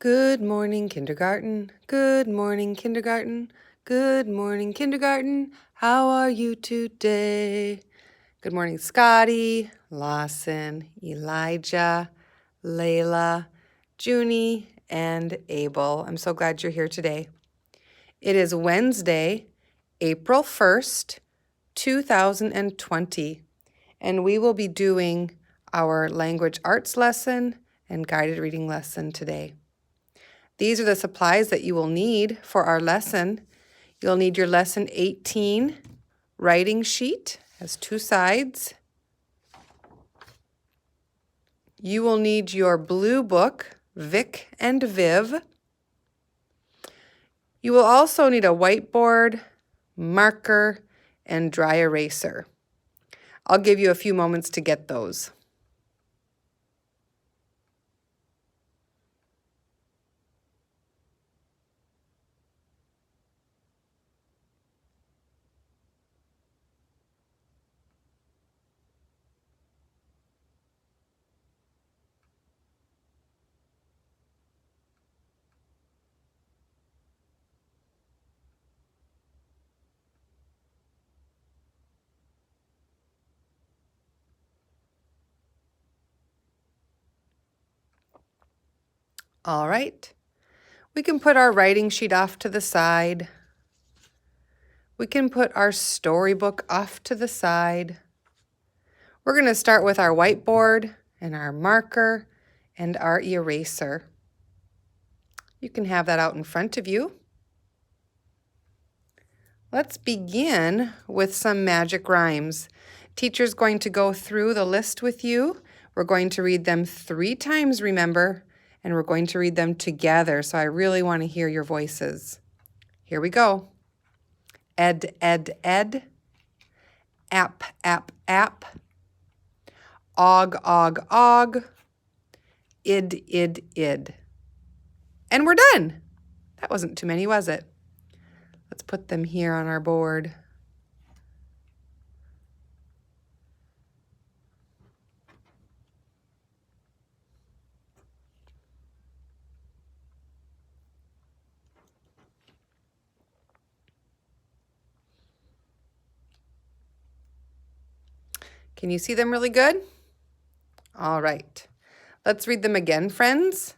Good morning, kindergarten. Good morning, kindergarten. Good morning, kindergarten. How are you today? Good morning, Scotty, Lawson, Elijah, Layla, Junie, and Abel. I'm so glad you're here today. It is Wednesday, April 1st, 2020, and we will be doing our language arts lesson and guided reading lesson today. These are the supplies that you will need for our lesson. You'll need your lesson 18 writing sheet, has 2 sides. You will need your blue book, Vic and Viv. You will also need a whiteboard, marker, and dry eraser. I'll give you a few moments to get those. All right. We can put our writing sheet off to the side. We can put our storybook off to the side. We're going to start with our whiteboard and our marker and our eraser. You can have that out in front of you. Let's begin with some magic rhymes. Teacher's going to go through the list with you. We're going to read them 3 times, remember, and we're going to read them together, so I really want to hear your voices. Here we go. Ed, ed, ed. App, app, app. Og, og, og. Id, id, id. And we're done. That wasn't too many, was it? Let's put them here on our board. Can you see them really good? All right. Let's read them again, friends.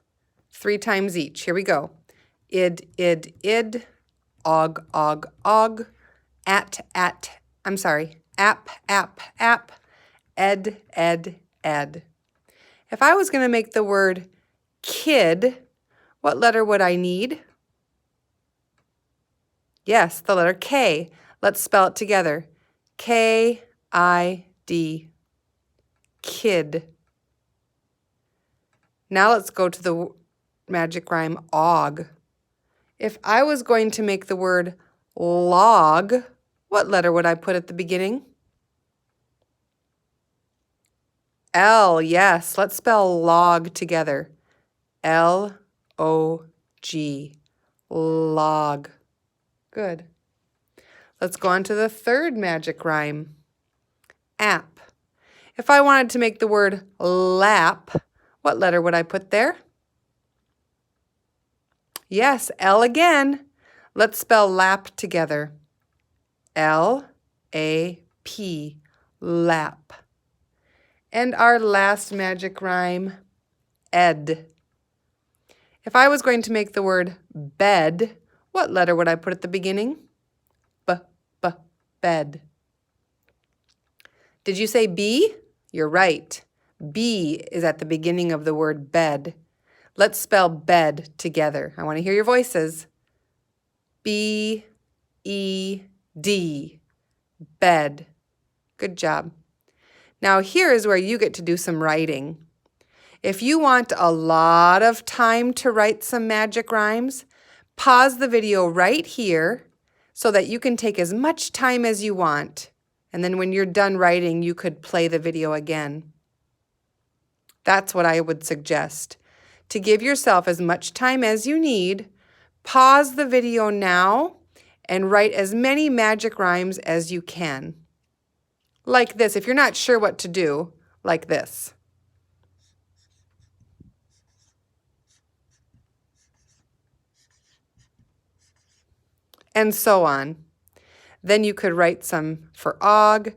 3 times each. Here we go. Id, id, id. Og, og, og. App, app, app. Ed, ed, ed. If I was going to make the word kid, what letter would I need? Yes, the letter K. Let's spell it together. K-I-D. Kid. Now let's go to the magic rhyme og. If I was going to make the word log, what letter would I put at the beginning? L, yes. Let's spell log together. L-O-G. Log. Good. Let's go on to the third magic rhyme. App. If I wanted to make the word lap, what letter would I put there? Yes, L again. Let's spell lap together. L-A-P. Lap. And our last magic rhyme, ed. If I was going to make the word bed, what letter would I put at the beginning? Bed. Did you say B? You're right. B is at the beginning of the word bed. Let's spell bed together. I want to hear your voices. B-E-D. Bed. Good job. Now here is where you get to do some writing. If you want a lot of time to write some magic rhymes, pause the video right here so that you can take as much time as you want. And then when you're done writing, you could play the video again. That's what I would suggest. To give yourself as much time as you need, pause the video now and write as many magic rhymes as you can. Like this, if you're not sure what to do, like this. and so on. Then you could write some for og,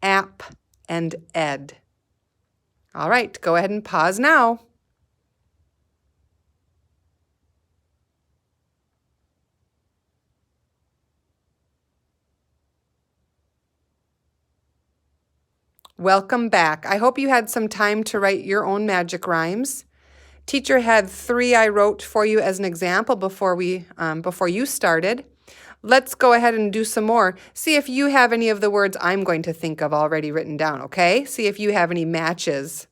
ap, and ed. All right, go ahead and pause now. Welcome back. I hope you had some time to write your own magic rhymes. Teacher had 3 I wrote for you as an example before you started. Let's go ahead and do some more. See if you have any of the words I'm going to think of already written down, okay? See if you have any matches.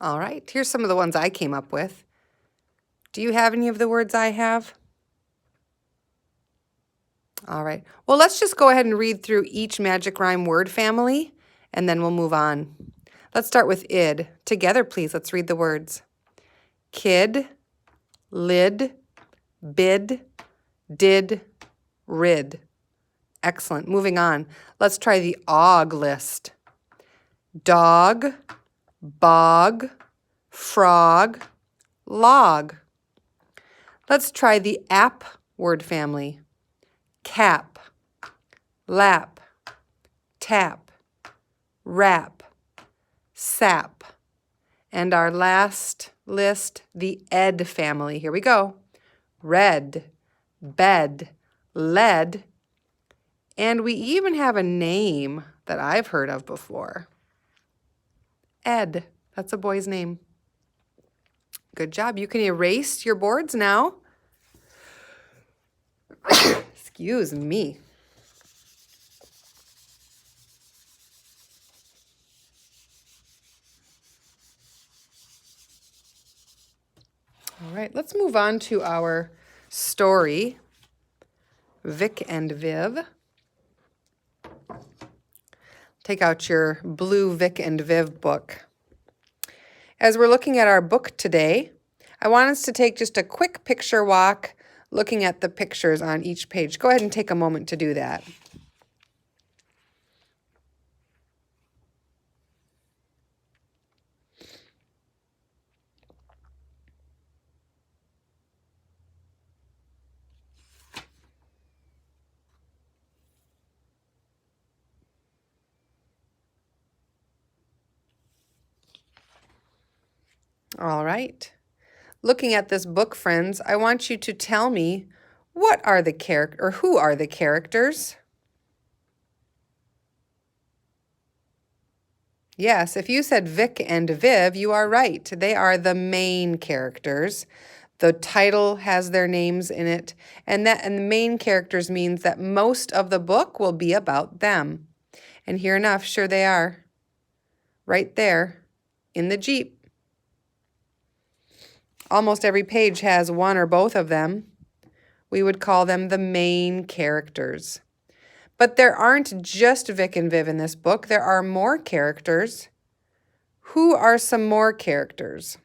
All right, here's some of the ones I came up with. Do you have any of the words I have? All right, well, let's just go ahead and read through each magic rhyme word family, and then we'll move on. Let's start with id. Together, please, let's read the words. Kid, lid, bid, did, rid. Excellent. Moving on. Let's try the og list. Dog, bog, frog, log. Let's try the ap word family. Cap, lap, tap, rap, sap. And our last list, the ed family. Here we go. Red, bed, lead, and we even have a name that I've heard of before. Ed, that's a boy's name. Good job. You can erase your boards now. Excuse me. All right, let's move on to our story, Vic and Viv. Take out your blue Vic and Viv book. As we're looking at our book today, I want us to take just a quick picture walk looking at the pictures on each page. Go ahead and take a moment to do that. All right. Looking at this book, friends, I want you to tell me what are the who are the characters? Yes, if you said Vic and Viv, you are right. They are the main characters. The title has their names in it, and the main characters means that most of the book will be about them. And here enough, sure they are. Right there in the Jeep. Almost every page has one or both of them. We would call them the main characters. But there aren't just Vic and Viv in this book. There are more characters. Who are some more characters?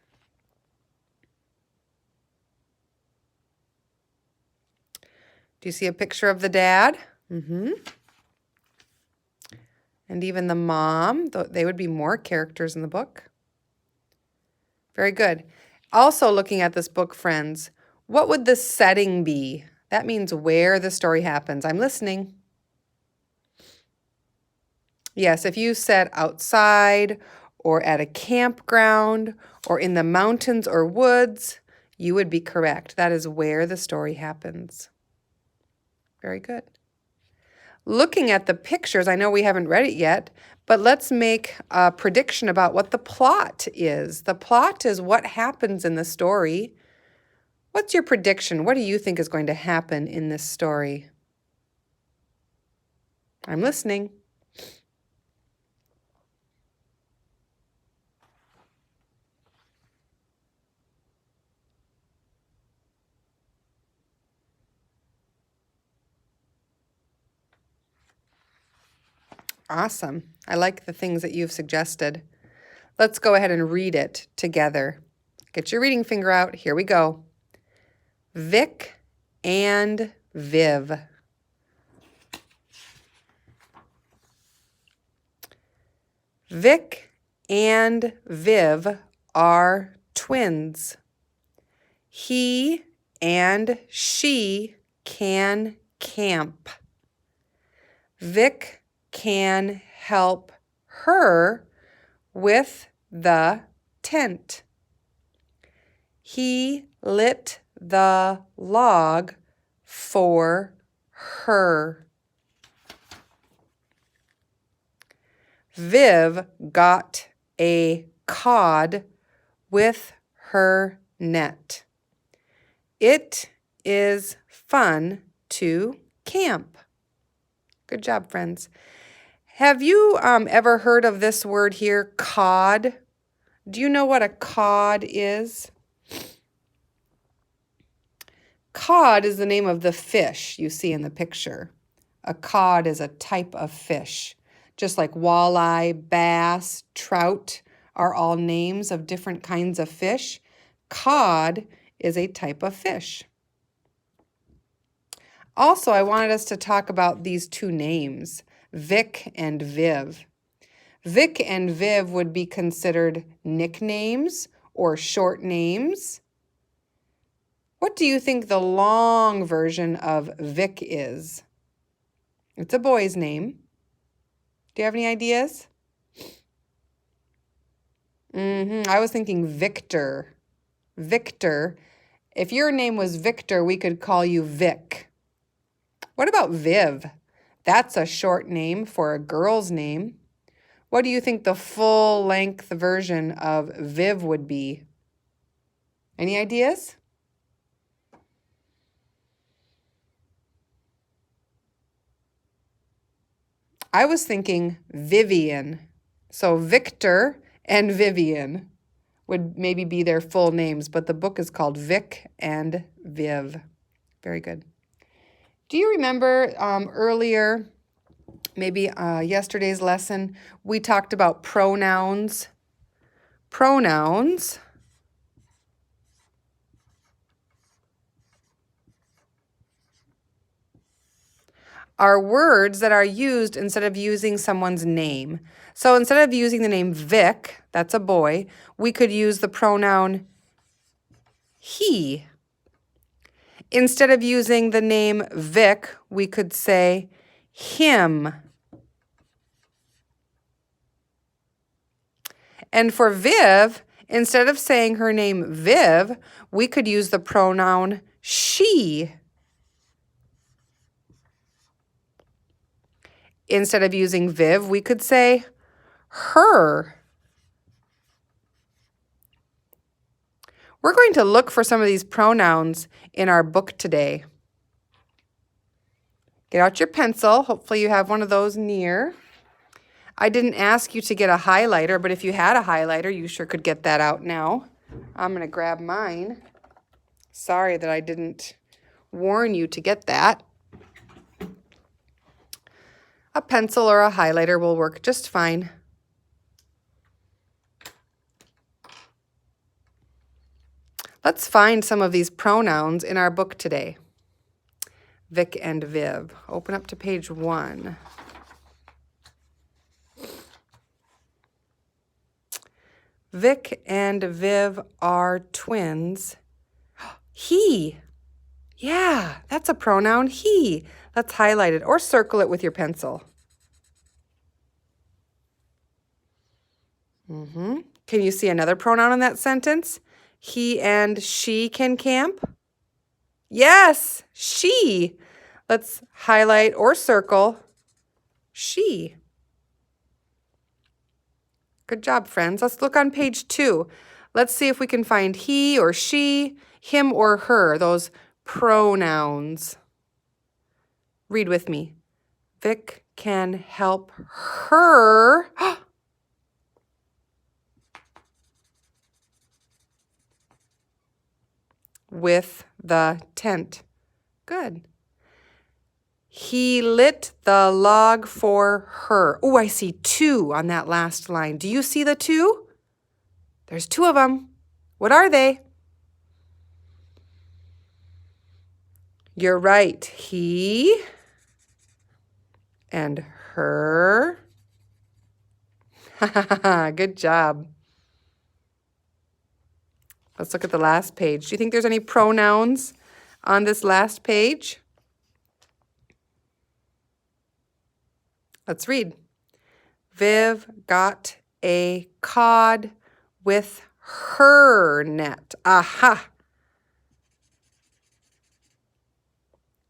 Do you see a picture of the dad? Mm-hmm. And even the mom. They would be more characters in the book. Very good. Also looking at this book, friends, what would the setting be? That means where the story happens. I'm listening. Yes, if you said outside or at a campground or in the mountains or woods, you would be correct. That is where the story happens. Very good. Looking at the pictures, I know we haven't read it yet, but let's make a prediction about what the plot is. The plot is what happens in the story. What's your prediction? What do you think is going to happen in this story? I'm listening. Awesome. I like the things that you've suggested. Let's go ahead and read it together. Get your reading finger out. Here we go. Vic and Viv. Vic and Viv are twins. He and she can camp. Vic can help her with the tent. He lit the log for her. Viv got a cod with her net. It is fun to camp. Good job, friends. Have you ever heard of this word here, cod? Do you know what a cod is? Cod is the name of the fish you see in the picture. A cod is a type of fish. Just like walleye, bass, trout are all names of different kinds of fish. Cod is a type of fish. Also, I wanted us to talk about these two names, Vic and Viv. Vic and Viv would be considered nicknames or short names. What do you think the long version of Vic is? It's a boy's name. Do you have any ideas? I was thinking Victor. Victor. If your name was Victor, we could call you Vic. What about Viv? That's a short name for a girl's name. What do you think the full-length version of Viv would be? Any ideas? I was thinking Vivian. So Victor and Vivian would maybe be their full names, but the book is called Vic and Viv. Very good. Do you remember earlier, maybe yesterday's lesson, we talked about pronouns? Pronouns are words that are used instead of using someone's name. So instead of using the name Vic, that's a boy, we could use the pronoun he. Instead of using the name Vic, we could say him. And for Viv, instead of saying her name Viv, we could use the pronoun she. Instead of using Viv, we could say her. We're going to look for some of these pronouns in our book today. Get out your pencil. Hopefully you have one of those near. I didn't ask you to get a highlighter, but if you had a highlighter, you sure could get that out now. I'm going to grab mine. Sorry that I didn't warn you to get that. A pencil or a highlighter will work just fine. Let's find some of these pronouns in our book today. Vic and Viv. Open up to page 1. Vic and Viv are twins. He. Yeah, that's a pronoun, he. Let's highlight it or circle it with your pencil. Can you see another pronoun in that sentence? He and she can camp? Yes, she. Let's highlight or circle she. Good job, friends. Let's look on page 2. Let's see if we can find he or she, him or her, those pronouns. Read with me. Vic can help her with the tent. Good. He lit the log for her. Oh, I see 2 on that last line. Do you see the 2? There's 2 of them. What are they? You're right. He and her. Good job. Let's look at the last page. Do you think there's any pronouns on this last page? Let's read. Viv got a cod with her net. Aha!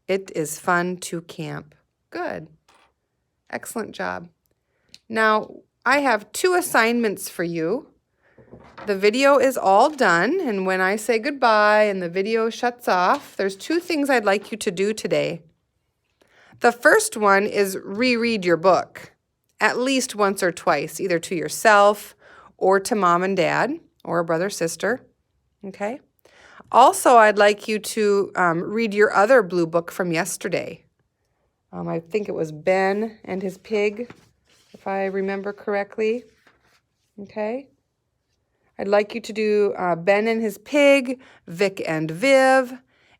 It is fun to camp. Good. Excellent job. Now, I have 2 assignments for you. The video is all done, and when I say goodbye and the video shuts off, there's 2 things I'd like you to do today. The first one is reread your book, at least once or twice, either to yourself or to mom and dad or a brother or sister, okay? Also, I'd like you to read your other blue book from yesterday. I think it was Ben and his pig, if I remember correctly, okay? I'd like you to do Ben and his pig, Vic and Viv,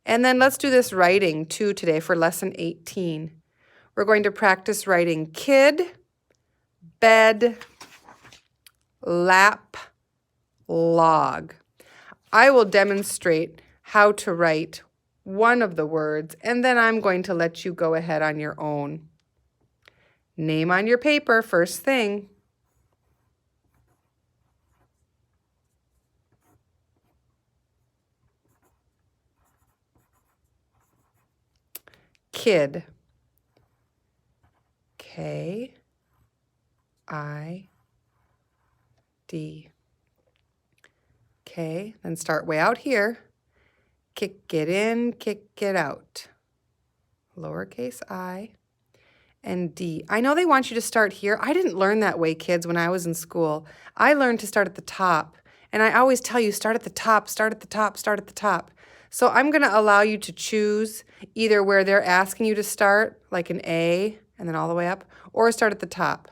and then let's do this writing too today for lesson 18. We're going to practice writing kid, bed, lap, log. I will demonstrate how to write one of the words, and then I'm going to let you go ahead on your own. Name on your paper, first thing. Kid. K-I-D. Okay, then start way out here. Kick it in, kick it out. Lowercase I and D. I know they want you to start here. I didn't learn that way, kids, when I was in school. I learned to start at the top. And I always tell you, start at the top, start at the top, start at the top. So I'm going to allow you to choose either where they're asking you to start, like an A, and then all the way up, or start at the top.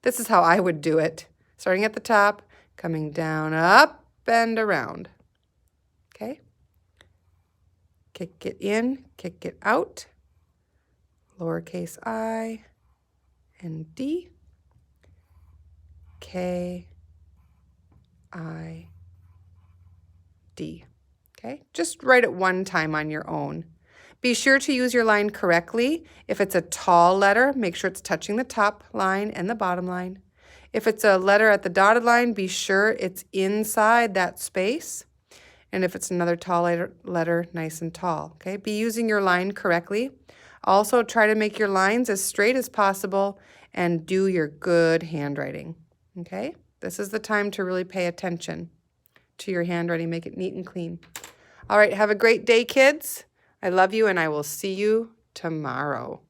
This is how I would do it. Starting at the top, coming down, up, and around. Okay? Kick it in, kick it out. Lowercase I and D. K-I-D. Okay? Just write it one time on your own. Be sure to use your line correctly. If it's a tall letter, make sure it's touching the top line and the bottom line. If it's a letter at the dotted line, be sure it's inside that space. And if it's another tall letter, nice and tall. Okay? Be using your line correctly. Also, try to make your lines as straight as possible and do your good handwriting. Okay? This is the time to really pay attention to your handwriting. Make it neat and clean. All right, have a great day, kids. I love you, and I will see you tomorrow.